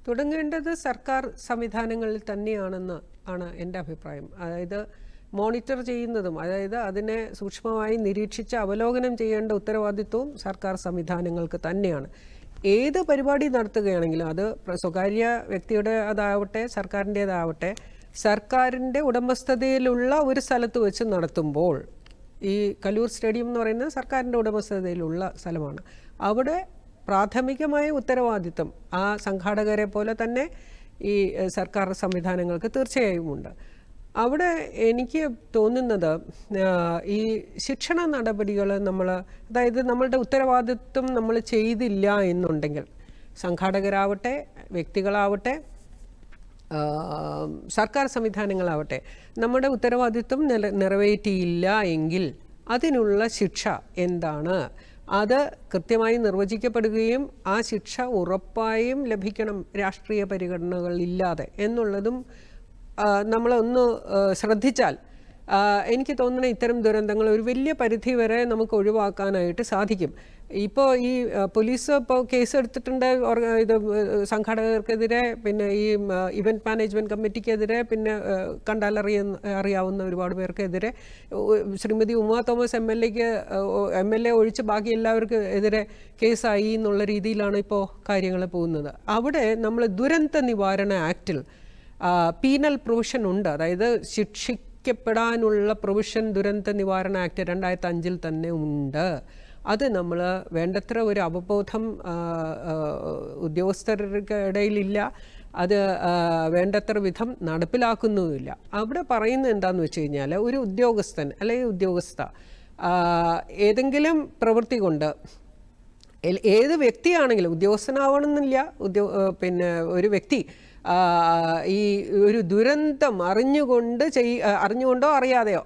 തുടങ്ങേണ്ടത് സർക്കാർ സംവിധാനങ്ങളിൽ തന്നെയാണെന്ന് ആണ് എൻ്റെ അഭിപ്രായം. അതായത് മോണിറ്റർ ചെയ്യുന്നതും, അതായത് അതിനെ സൂക്ഷ്മമായി നിരീക്ഷിച്ച് അവലോകനം ചെയ്യേണ്ട ഉത്തരവാദിത്വവും സർക്കാർ സംവിധാനങ്ങൾക്ക് തന്നെയാണ്. ഏത് പരിപാടി നടത്തുകയാണെങ്കിലും അത് സ്വകാര്യ വ്യക്തിയുടെ അതാവട്ടെ സർക്കാരിൻ്റേതാവട്ടെ, സർക്കാരിൻ്റെ ഉടമസ്ഥതയിലുള്ള ഒരു സ്ഥലത്ത് വെച്ച് നടത്തുമ്പോൾ, ഈ കലൂർ സ്റ്റേഡിയം എന്ന് പറയുന്നത് സർക്കാരിൻ്റെ ഉടമസ്ഥതയിലുള്ള സ്ഥലമാണ്, അവിടെ പ്രാഥമികമായ ഉത്തരവാദിത്വം ആ സംഘാടകരെ പോലെ തന്നെ ഈ സർക്കാർ സംവിധാനങ്ങൾക്ക് തീർച്ചയായും ഉണ്ട്. അവിടെ എനിക്ക് തോന്നുന്നത് ഈ ശിക്ഷണ നടപടികൾ അതായത് നമ്മളുടെ ഉത്തരവാദിത്വം നമ്മൾ ചെയ്തില്ല എന്നുണ്ടെങ്കിൽ, സംഘാടകരാവട്ടെ വ്യക്തികളാവട്ടെ സർക്കാർ സംവിധാനങ്ങളാവട്ടെ, നമ്മുടെ ഉത്തരവാദിത്വം നിറവേറ്റിയില്ല എങ്കിൽ അതിനുള്ള ശിക്ഷ എന്താണ്, അത് കൃത്യമായി നിർവചിക്കപ്പെടുകയും ആ ശിക്ഷ ഉറപ്പായും ലഭിക്കണം രാഷ്ട്രീയ പരിഗണനകളില്ലാതെ എന്നുള്ളതും നമ്മളൊന്ന് ശ്രദ്ധിച്ചാൽ എനിക്ക് തോന്നുന്ന ഇത്തരം ദുരന്തങ്ങൾ ഒരു വലിയ പരിധി വരെ നമുക്ക് ഒഴിവാക്കാനായിട്ട് സാധിക്കും. ഇപ്പോൾ ഈ പോലീസ് ഇപ്പോൾ കേസ് എടുത്തിട്ടുണ്ട് ഇത് സംഘാടകർക്കെതിരെ, പിന്നെ ഈ ഇവൻറ്റ് മാനേജ്മെൻറ്റ് കമ്മിറ്റിക്കെതിരെ, പിന്നെ അറിയാവുന്ന ഒരുപാട് പേർക്കെതിരെ. Shrimati Uma Thomas M L A ഒഴിച്ച് ബാക്കി എല്ലാവർക്കും എതിരെ കേസായി എന്നുള്ള രീതിയിലാണ് ഇപ്പോൾ കാര്യങ്ങൾ പോകുന്നത്. അവിടെ നമ്മൾ ദുരന്ത നിവാരണ ആക്റ്റിൽ പീനൽ പ്രൊവിഷൻ ഉണ്ട്. അതായത് ശിക്ഷിക്കപ്പെടാനുള്ള പ്രൊവിഷൻ ദുരന്ത നിവാരണ ആക്ട് 2005 തന്നെ ഉണ്ട്. അത് നമ്മൾ വേണ്ടത്ര ഒരു അവബോധം ഉദ്യോഗസ്ഥർക്കിടയിലില്ല, അത് വേണ്ടത്ര വിധം നടപ്പിലാക്കുന്നുമില്ല. അവിടെ പറയുന്നത് എന്താണെന്ന് വെച്ച് കഴിഞ്ഞാൽ, ഒരു ഉദ്യോഗസ്ഥൻ അല്ലെങ്കിൽ ഉദ്യോഗസ്ഥ ഏതെങ്കിലും പ്രവൃത്തി കൊണ്ട്, ഏത് വ്യക്തിയാണെങ്കിലും, ഉദ്യോഗസ്ഥനാവണമെന്നില്ല, പിന്നെ ഒരു വ്യക്തി ഈ ഒരു ദുരന്തം അറിഞ്ഞുകൊണ്ടോ അറിയാതെയോ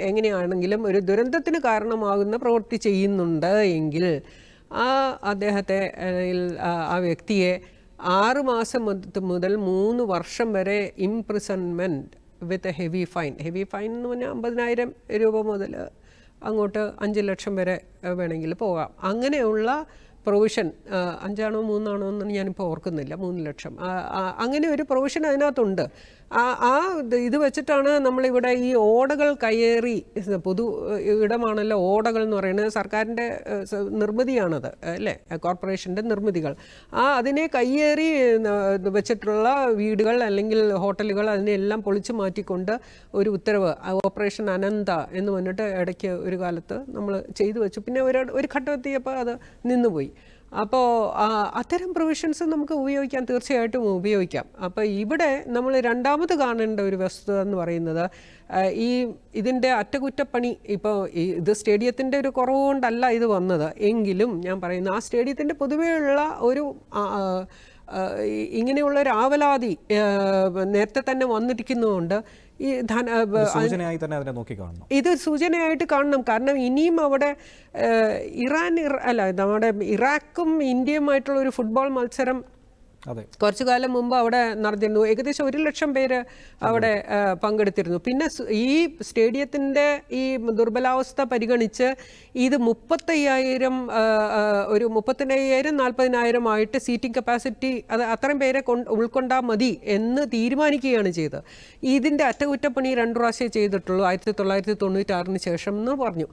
എങ്ങനെയാണെങ്കിലും ഒരു ദുരന്തത്തിന് കാരണമാകുന്ന പ്രവൃത്തി ചെയ്യുന്നുണ്ട് എങ്കിൽ അദ്ദേഹത്തെ ആ വ്യക്തിയെ 6 മാസം മുതൽ 3 വർഷം വരെ ഇംപ്രിസൺമെൻറ്റ് വിത്ത് ഹെവി ഫൈൻ എന്ന് പറഞ്ഞാൽ 50,000 രൂപ മുതൽ അങ്ങോട്ട് 5 ലക്ഷം വരെ വേണമെങ്കിൽ പോകാം. അങ്ങനെയുള്ള പ്രൊവിഷൻ 5 ആണോ 3 ആണോ എന്ന് ഞാനിപ്പോൾ ഓർക്കുന്നില്ല, 3 ലക്ഷം അങ്ങനെ ഒരു പ്രൊവിഷൻ അതിനകത്തുണ്ട്. ഇത് വെച്ചിട്ടാണ് നമ്മളിവിടെ ഈ ഓടകൾ കയ്യേറി, പൊതു ഇടമാണല്ലോ ഓടകൾ എന്ന് പറയുന്നത്, സർക്കാരിൻ്റെ നിർമ്മിതിയാണത് അല്ലേ, കോർപ്പറേഷൻ്റെ നിർമ്മിതികൾ. അതിനെ കയ്യേറി വെച്ചിട്ടുള്ള വീടുകൾ അല്ലെങ്കിൽ ഹോട്ടലുകൾ അതിനെല്ലാം പൊളിച്ചു മാറ്റിക്കൊണ്ട് ഒരു ഉത്തരവ്, ഓപ്പറേഷൻ അനന്ത എന്ന് പറഞ്ഞിട്ട് ഇടയ്ക്ക് ഒരു കാലത്ത് നമ്മൾ ചെയ്തു വെച്ചു. പിന്നെ ഒരു ഘട്ടമെത്തിയപ്പോൾ അത് നിന്നുപോയി. അപ്പോൾ അത്തരം പ്രൊവിഷൻസ് നമുക്ക് തീർച്ചയായിട്ടും ഉപയോഗിക്കാം. അപ്പോൾ ഇവിടെ നമ്മൾ രണ്ടാമത് കാണേണ്ട ഒരു വസ്തുത എന്ന് പറയുന്നത്, ഇതിൻ്റെ അറ്റകുറ്റപ്പണി, ഇപ്പോൾ ഇത് സ്റ്റേഡിയത്തിൻ്റെ ഒരു കുറവ് കൊണ്ടല്ല ഇത് വന്നത് എങ്കിലും ഞാൻ പറയുന്നു, ആ സ്റ്റേഡിയത്തിൻ്റെ പൊതുവെയുള്ള ഒരു ഇങ്ങനെയുള്ളൊരു ആവലാതി നേരത്തെ തന്നെ വന്നിരിക്കുന്നതുകൊണ്ട് ഇത് സൂചനയായിട്ട് കാണണം. കാരണം ഇനിയും അവിടെ നമ്മുടെ ഇറാഖും ഇന്ത്യയുമായിട്ടുള്ള ഒരു ഫുട്ബോൾ മത്സരം കുറച്ചു കാലം മുമ്പ് അവിടെ നടന്നിരുന്നു. ഏകദേശം 1 ലക്ഷം പേര് അവിടെ പങ്കെടുത്തിരുന്നു. പിന്നെ ഈ സ്റ്റേഡിയത്തിൻ്റെ ഈ ദുർബലാവസ്ഥ പരിഗണിച്ച് ഇത് 35,000 ഒരു 35,000 40,000 ആയിട്ട് സീറ്റിംഗ് കപ്പാസിറ്റി, അത് അത്രയും പേരെ ഉൾക്കൊണ്ടാൽ മതി എന്ന് തീരുമാനിക്കുകയാണ് ചെയ്തത്. ഇതിൻ്റെ അറ്റകുറ്റപ്പണി 2 പ്രാവശ്യം ചെയ്തിട്ടുള്ളൂ 1996 ശേഷം എന്ന് പറഞ്ഞു.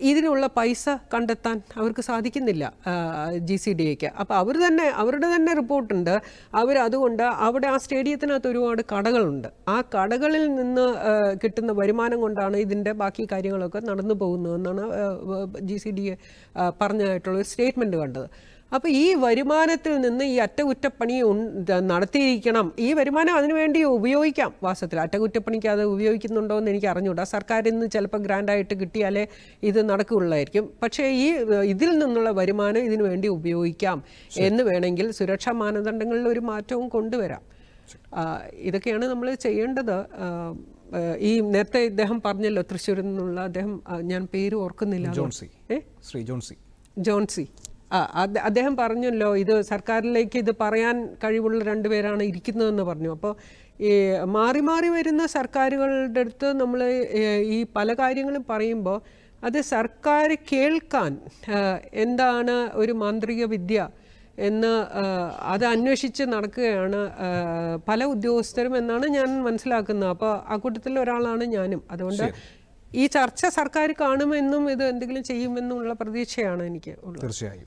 ഇതിനുള്ള പൈസ കണ്ടെത്താൻ അവർക്ക് സാധിക്കുന്നില്ല GCDAക്ക്. അപ്പോൾ അവരുടെ തന്നെ റിപ്പോർട്ടുണ്ട്. അതുകൊണ്ട് അവിടെ ആ സ്റ്റേഡിയത്തിനകത്ത് ഒരുപാട് കടകളുണ്ട്. ആ കടകളിൽ നിന്ന് കിട്ടുന്ന വരുമാനം കൊണ്ടാണ് ഇതിൻ്റെ ബാക്കി കാര്യങ്ങളൊക്കെ നടന്നു പോകുന്നതെന്നാണ് GCDA പറഞ്ഞതായിട്ടുള്ളൊരു സ്റ്റേറ്റ്മെൻറ്റ് കണ്ടത്. അപ്പോൾ ഈ വരുമാനത്തിൽ നിന്ന് ഈ അറ്റകുറ്റപ്പണി നടത്തിയിരിക്കണം. ഈ വരുമാനം അതിനുവേണ്ടി ഉപയോഗിക്കാം. വാസ്തവത്തിൽ അറ്റകുറ്റപ്പണിക്ക് അത് ഉപയോഗിക്കുന്നുണ്ടോ എന്ന് എനിക്ക് അറിഞ്ഞൂടാ. സർക്കാരിൽ നിന്ന് ചിലപ്പോൾ ഗ്രാൻഡായിട്ട് കിട്ടിയാലേ ഇത് നടക്കുകയുള്ളായിരിക്കും. പക്ഷേ ഇതിൽ നിന്നുള്ള വരുമാനം ഇതിനു വേണ്ടി ഉപയോഗിക്കാം എന്ന് വേണമെങ്കിൽ സുരക്ഷാ മാനദണ്ഡങ്ങളിൽ ഒരു മാറ്റവും കൊണ്ടുവരാം. ഇതൊക്കെയാണ് നമ്മൾ ചെയ്യേണ്ടത്. ഈ നേരത്തെ ഇദ്ദേഹം പറഞ്ഞല്ലോ, തൃശ്ശൂരിൽ നിന്നുള്ള അദ്ദേഹം, ഞാൻ പേര് ഓർക്കുന്നില്ല, ജോൺസി അദ്ദേഹം പറഞ്ഞല്ലോ, ഇത് സർക്കാരിലേക്ക് ഇത് പറയാൻ കഴിവുള്ള 2 പേരാണ് ഇരിക്കുന്നതെന്ന് പറഞ്ഞു. അപ്പോൾ ഈ മാറി മാറി വരുന്ന സർക്കാരുകളുടെ അടുത്ത് നമ്മൾ ഈ പല കാര്യങ്ങളും പറയുമ്പോൾ അത് സർക്കാർ കേൾക്കാൻ എന്താണ് ഒരു മാന്ത്രിക വിദ്യ എന്ന് അത് അന്വേഷിച്ച് നടക്കുകയാണ് പല ഉദ്യോഗസ്ഥരും എന്നാണ് ഞാൻ മനസ്സിലാക്കുന്നത്. അപ്പോൾ ആ കൂട്ടത്തിൽ ഒരാളാണ് ഞാനും. അതുകൊണ്ട് ഈ ചർച്ച സർക്കാർ കാണുമെന്നും ഇത് എന്തെങ്കിലും ചെയ്യുമെന്നുള്ള പ്രതീക്ഷയാണ് എനിക്ക് ഉള്ളത്. തീർച്ചയായും.